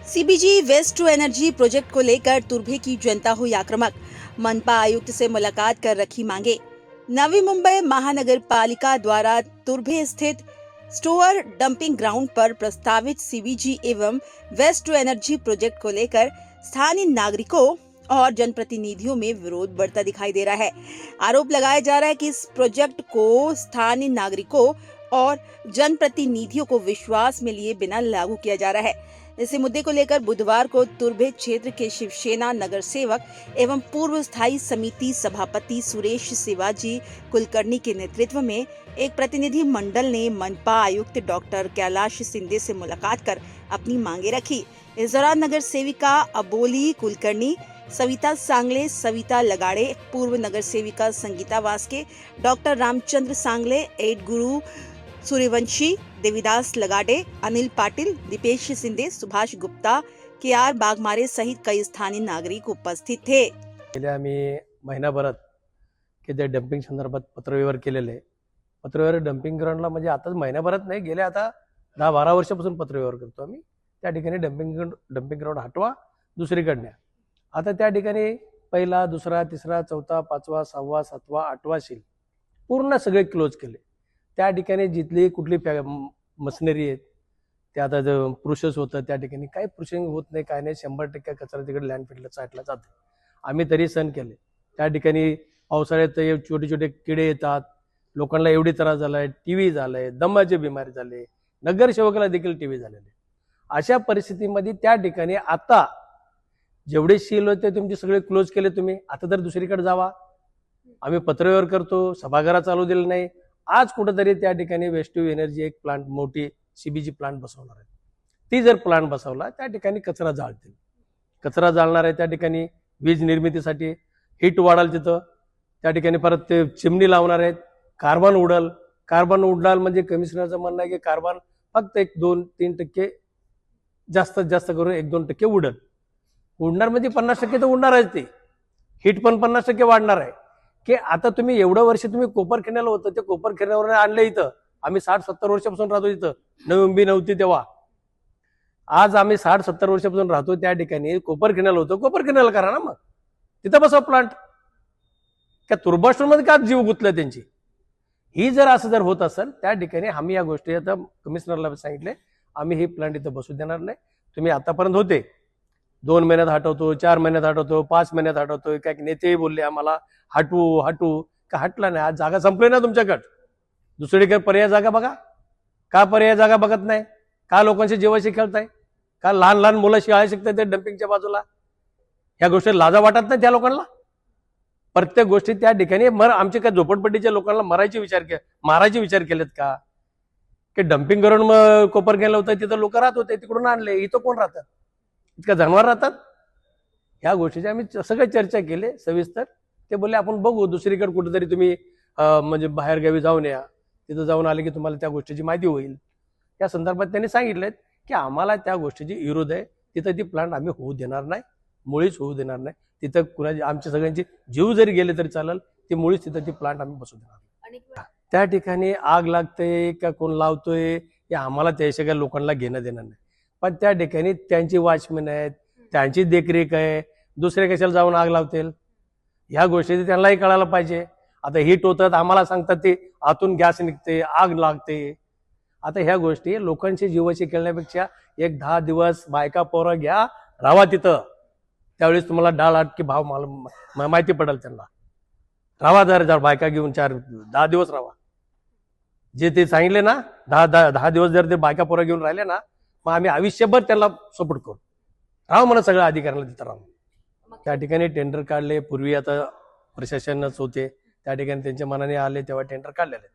CBG waste to energy project को लेकर तुर्भे की जनता हुई आक्रामक। मनपा आयुक्त से मुलाकात कर रखी मांगे। नवी मुंबई महानगर पालिका द्वारा तुर्भे स्थित स्टोअर डंपिंग ग्राउंड पर प्रस्तावित सीबीजी एवं वेस्ट टू एनर्जी प्रोजेक्ट को लेकर स्थानीय नागरिकों और जनप्रतिनिधियों में विरोध बढ़ता दिखाई दे रहा है। आरोप लगाया जा रहा है कि इस प्रोजेक्ट को स्थानीय नागरिकों और जनप्रतिनिधियों को विश्वास में लिए बिना लागू किया जा रहा है। इसी मुद्दे को लेकर बुधवार को तुर्भे क्षेत्र के शिवसेना नगर सेवक एवं पूर्व स्थायी समिति सभापति सुरेश शिवाजी कुलकर्णी के नेतृत्व में एक प्रतिनिधि मंडल ने मनपा आयुक्त डॉक्टर कैलाश शिंदे से मुलाकात कर अपनी मांगे रखी। इस दौरान नगर सेविका अबोली कुलकर्णी, सविता सांगले, सविता लगाड़े, पूर्व नगर सेविका संगीता वास्के, डॉक्टर रामचंद्र सांगले, एड गुरु सूर्यवंशी, देवीदास लगाडे, अनिल पाटिल, दीपेश शिंदे, सुभाष गुप्ता, के.आर. बागमारे सहित कई स्थानीय नागरिक उपस्थित थे। गेल्या आम्ही महिनाभरात की ते डम्पिंग संदर्भात पत्रव्यवहार केलेले आहे। पत्रव्यवहार डम्पिंग ग्राउंडला म्हणजे आताच महिनाभरात नाही, गेल्या आता 10-12 वर्षापासून पत्रव्यवहार करतो आम्ही। त्या ठिकाणी डम्पिंग ग्राउंड हटवा, दुसरीकडे न्या। आता त्या ठिकाणी पहिला, दुसरा, तिसरा, चौथा, पाचवा, सहावा, सातवा, आठवा शील पूर्ण सगळे क्लोज केले। त्या ठिकाणी जिथली कुठली मशिनरी आहेत ते आता प्रोसेस होतं, त्या ठिकाणी काही प्रोसेसिंग होत नाही, काय नाही, 100% कचरा तिकडे लँडफिलला साठला जातो। आम्ही तरी सहन केले। त्या ठिकाणी पावसाळ्यात छोटे छोटे किडे येतात, लोकांना एवढी त्रास झालाय, टीव्ही झालाय, दमाचे बिमारी झाले, नगरसेवकाला देखील टीव्ही झालेले। अशा परिस्थितीमध्ये त्या ठिकाणी आता जेवढे शील होते तुमचे सगळे क्लोज केले तुम्ही, आता तर दुसरीकडे जावा। आम्ही पत्रव्यवहार करतो, सभागृह चालू दिलं नाही। आज कुठेतरी त्या ठिकाणी वेस्ट टू एनर्जी एक प्लांट, मोठी सीबीजी प्लांट बसवणार आहे। ती जर प्लांट बसवला त्या ठिकाणी कचरा जाळतील, कचरा जाळणार आहे, त्या ठिकाणी वीज निर्मितीसाठी हीट वाढाल तिथं, त्या ठिकाणी परत ते चिमणी लावणार आहेत, कार्बन उडाल म्हणजे कमिशनरचं म्हणणं आहे की कार्बन फक्त 1-2-3% जास्तीत जास्त करून 1-2% उडणार म्हणजे 50% तर उडणार आहे। ते हीट पण 50% वाढणार आहे। की आता तुम्ही एवढं वर्ष तुम्ही कोपरखेड्याला होतं, ते कोपरखेड्यावर आणलं इथं। आम्ही 60-70 वर्षापासून राहतो इथं, नवी मुंबई नव्हती तेव्हा। आज आम्ही 60-70 वर्षापासून राहतो त्या ठिकाणी, कोपरखेड्याला होतो, कोपरखेड्याला करा ना, मग तिथं बसवा प्लांट। त्या तुर्बास्टोरमध्ये का जीव गुंतला त्यांची? ही जर असं जर होत असेल त्या ठिकाणी आम्ही या गोष्टी आता कमिशनरला सांगितले, आम्ही ही प्लांट इथं बसू देणार नाही। तुम्ही आतापर्यंत होते 2 महिन्यात हटवतो, 4 महिन्यात हटवतो, 5 महिन्यात हटवतो, काही नेतेही बोलले आम्हाला हटू का हटला नाही। आज जागा संपली ना तुमच्याकडे, दुसरीकडे पर्याय जागा बघा। का पर्याय जागा बघत नाही? का लोकांशी जीवाशी खेळताय? का लहान लहान मुलं शाळा शिकतात ते डम्पिंगच्या बाजूला? ह्या गोष्टी लाजा वाटत नाही त्या लोकांना? प्रत्येक गोष्टी त्या ठिकाणी आमच्या काय झोपडपट्टीच्या लोकांना मारायचे विचार केलेत का? की डम्पिंग करून मग कोपर गेलं होतं, तिथं लोक राहत होते, तिकडून आणले, इथं कोण राहतात? इतका जनावर राहतात? ह्या गोष्टीची आम्ही सगळे चर्चा केली सविस्तर। ते बोलले आपण बघू दुसरीकडे कुठेतरी तुम्ही म्हणजे बाहेर गावी जाऊन या, तिथं जाऊन आले की तुम्हाला त्या गोष्टीची माहिती होईल। या संदर्भात त्यांनी सांगितलं की आम्हाला त्या गोष्टीची विरोध आहे, तिथं ती प्लांट आम्ही होऊ देणार नाही, मुळीच होऊ देणार नाही। तिथं कुणाची, आमच्या सगळ्यांची जीव जरी गेले तरी चालेल, ती मुळीच तिथं ती प्लांट आम्ही बसू देणार नाही। त्या ठिकाणी आग लागते का कोण लावतोय हे आम्हाला त्याच्या काही लोकांना घेणं देणार नाही, पण त्या ठिकाणी त्यांची वॉचमॅन आहेत, त्यांची देखरेख आहे, दुसरे कशाला जाऊन आग लावतील? ह्या गोष्टी त्यांनाही कळायला पाहिजे। आता हीट होतात, आम्हाला सांगतात ते आतून गॅस निघते, आग लागते। आता ह्या गोष्टी लोकांची जीवाशी खेळण्यापेक्षा 10 दिवस बायका पोरं घ्या, राहा तिथं, त्यावेळेस तुम्हाला डाळ-आटकी भाव माहिती पडेल त्यांना। राहा जर बायका घेऊन 10 दिवस राहा, जे ते सांगितले ना, 10 दिवस जर ते बायका पोरं घेऊन राहिले ना, मग आम्ही आयुष्यभर त्यांना सपोर्ट करू। राहा म्हणा सगळ्या अधिकाऱ्यांना तिथं राहून। त्या ठिकाणी टेंडर काढले, पूर्वी आता प्रशासनच होते, त्या ठिकाणी त्यांच्या मनाने आले तेव्हा टेंडर काढलेले।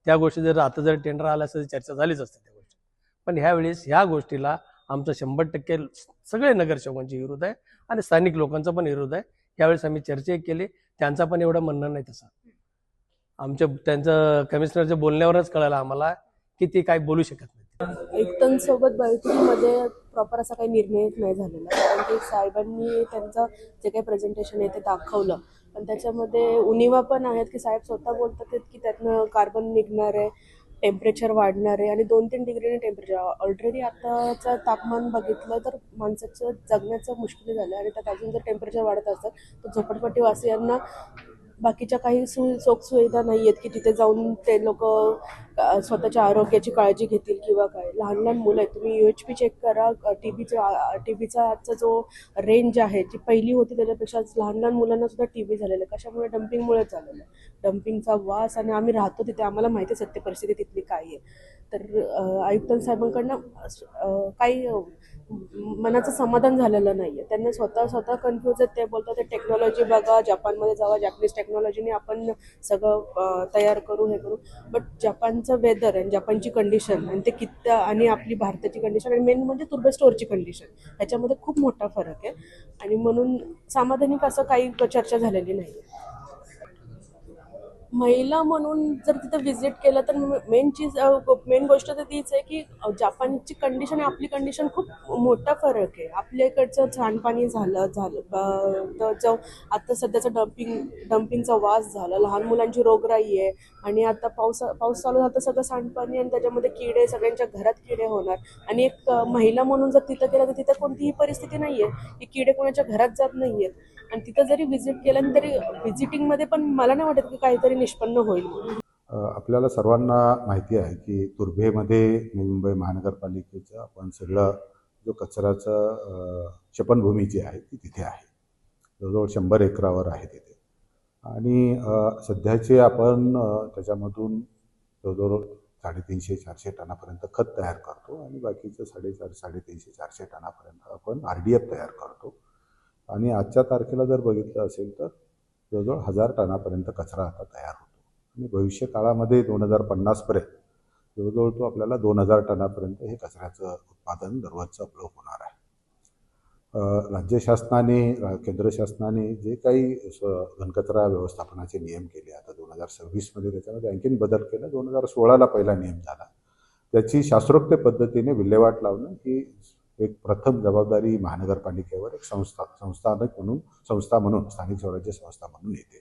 त्या गोष्टी जर आता जर टेंडर आला असं चर्चा झालीच असते त्या गोष्टी। पण ह्यावेळेस ह्या गोष्टीला आमचा 100% सगळे नगरसेवकांची विरोध आहे आणि स्थानिक लोकांचा पण विरोध आहे। यावेळेस आम्ही चर्चा केली, त्यांचा पण एवढं म्हणणं नाही तसं। त्यांचं कमिशनरच्या बोलण्यावरच कळालं आम्हाला की ते काय बोलू शकत नाही। आयुक्तांसोबत बैठकीमध्ये प्रॉपर असा काही निर्णय नाही झालेला, कारण की साहेबांनी त्यांचं जे काही प्रेझेंटेशन आहे ते दाखवलं, पण त्याच्यामध्ये उणिवा पण आहेत की साहेब स्वतः बोलतात की त्यातनं कार्बन निघणार आहे, टेम्परेचर वाढणार आहे आणि 2-3 डिग्रीने टेम्परेचर ऑलरेडी आताचं तापमान बघितलं तर माणसाचं जगण्याचं मुश्किल झालं आणि त्यात अजून जर टेम्परेचर वाढत असेल तर झोपडपट्टीवासियांना बाकीच्या काही सुखसुविधा नाही आहेत की तिथे जाऊन ते लोक स्वतःच्या आरोग्याची काळजी घेतील किंवा काय. लहान लहान मुलं आहेत, तुम्ही UHP चेक करा. टीबीचा आजचा जो रेंज आहे जी पहिली होती त्याच्यापेक्षा आज लहान लहान मुलांना सुद्धा TB झालेलं आहे. कशामुळे? डम्पिंगमुळेच झालेलं आहे. डम्पिंगचा वास, आणि आम्ही राहतो तिथे, आम्हाला माहिती आहे सत्य परिस्थिती तिथली काय आहे. तर आयुक्त साहेबांकडनं काही मनाचं समाधान झालेलं नाही आहे. त्यांना स्वतः कन्फ्यूज आहेत. ते बोलतात ते टेक्नॉलॉजी बघा, जपानमध्ये जावा, जॅपनीज टेक्नॉलॉजीने आपण सगळं तयार करू, हे करू. बट जपानचं वेदर आणि जपानची कंडिशन आणि ते किती आणि आपली भारताची कंडिशन आणि मेन म्हणजे तुर्भे स्टोअरची कंडिशन, ह्याच्यामध्ये खूप मोठा फरक आहे. आणि म्हणून समाधानिक असं काही चर्चा झालेली नाही. महिला म्हणून जर तिथं व्हिजिट केलं तर मेन गोष्ट तर तीच आहे की जपानची कंडिशन आणि आपली कंडिशन खूप मोठा फरक आहे. आपल्या इकडचं सांडपाणी झालं तर जो आता सध्याचा डम्पिंगचा वास झाला, लहान मुलांची रोगराई आहे. आणि आता पाऊस चालू झाला तर सगळं सांडपाणी आणि त्याच्यामध्ये किडे, सगळ्यांच्या घरात किडे होणार. आणि एक महिला म्हणून जर तिथं गेलं तर तिथं कोणतीही परिस्थिती नाही आहे की किडे कोणाच्या घरात जात नाही आहेत. आणि तिथं जरी व्हिजिट केलं तरी व्हिजिटिंगमध्ये पण मला नाही वाटत की काहीतरी निष्पन्न होईल. आपल्याला सर्वांना माहिती आहे की तुर्भेमध्ये नवी मुंबई महानगरपालिकेचं आपण सगळं जो कचऱ्याचं क्षपणभूमी जी आहे ती तिथे आहे. जवळजवळ 100 एकरावर आहे तिथे. आणि सध्याचे आपण त्याच्यामधून जवळजवळ 350-400 टनापर्यंत खत तयार करतो आणि बाकीचं 350-400 टनापर्यंत आपण RDF तयार करतो. आणि आजच्या तारखेला जर बघितलं असेल तर जवळजवळ 1000 टनापर्यंत कचरा आता तयार होतो. आणि भविष्य काळामध्ये 2050पर्यंत जवळजवळ तो आपल्याला 2000 टनापर्यंत हे कचऱ्याचं उत्पादन दररोजचं आपलं होणार आहे. राज्य शासनाने, केंद्र शासनाने जे काही घनकचरा व्यवस्थापनाचे नियम केले, आता 2026मध्ये त्याच्यामध्ये आणखीन बदल केला. 2016ला पहिला नियम झाला. त्याची शास्त्रोक्त पद्धतीने विल्हेवाट लावणं ही एक प्रथम जबाबदारी महानगरपालिकेवर एक संस्था म्हणून स्थानिक स्वराज्य संस्था म्हणून येते.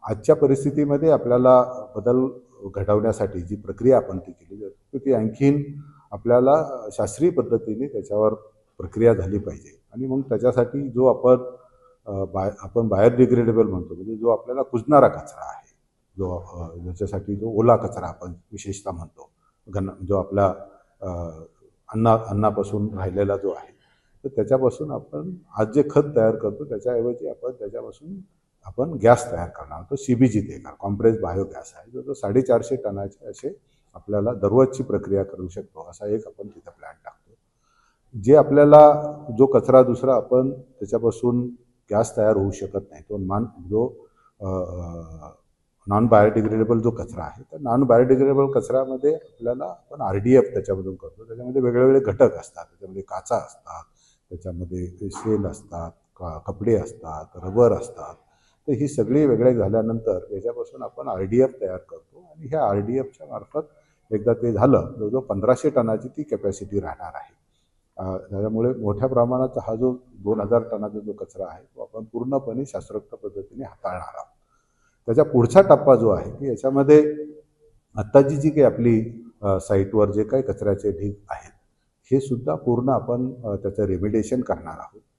आजच्या परिस्थितीमध्ये आपल्याला बदल घडवण्यासाठी जी प्रक्रिया आपण ती केली जाते ती आणखीन आपल्याला शास्त्रीय पद्धतीने त्याच्यावर प्रक्रिया झाली पाहिजे. आणि मग त्याच्यासाठी जो आपण बायोडिग्रेडेबल म्हणतो, म्हणजे जो आपल्याला कुजणारा कचरा आहे, ज्याच्यासाठी जो ओला कचरा आपण विशेषतः म्हणतो, जो आपला अन्नापासून राहिलेला जो आहे, तर त्याच्यापासून आपण आज जे खत तयार करतो त्याच्याऐवजी आपण त्याच्यापासून गॅस तयार करणार आहोत. CBG तयार, कॉम्प्रेस बायोगॅस आहे, जो 450 टनाचे असे आपल्याला दररोजची प्रक्रिया करू शकतो. असा एक आपण तिथं प्लॅन टाकतो. जे आपल्याला जो कचरा दुसरा आपण त्याच्यापासून गॅस तयार होऊ शकत नाही, तो नॉन बायोडिग्रेडेबल जो कचरा आहे, तर नॉन बायोडिग्रेडेबल कचऱ्यामध्ये आपल्याला आपण RDF त्याच्यामधून करतो. त्याच्यामध्ये वेगवेगळे घटक असतात. त्याच्यामध्ये काचा असतात, त्याच्यामध्ये शेल असतात, कपडे असतात, रबर असतात. तर ही सगळी वेगळे झाल्यानंतर याच्यापासून आपण RDF तयार करतो. आणि ह्या RDFच्या मार्फत एकदा ते झालं जवळजवळ 1500 टनाची ती कॅपॅसिटी राहणार आहे. त्याच्यामुळे मोठ्या प्रमाणात हा जो 2000 टनाचा जो कचरा आहे तो आपण पूर्णपणे शास्त्रोक्त पद्धतीने हाताळणार आहोत. त्याच्या पुढचा टप्पा जो आहे की याच्यामध्ये आत्ताची जी काही आपली साईटवर जे काही कचऱ्याचे ढीग आहेत हे सुद्धा पूर्ण आपण त्याचं रेमिडिएशन करणार आहोत.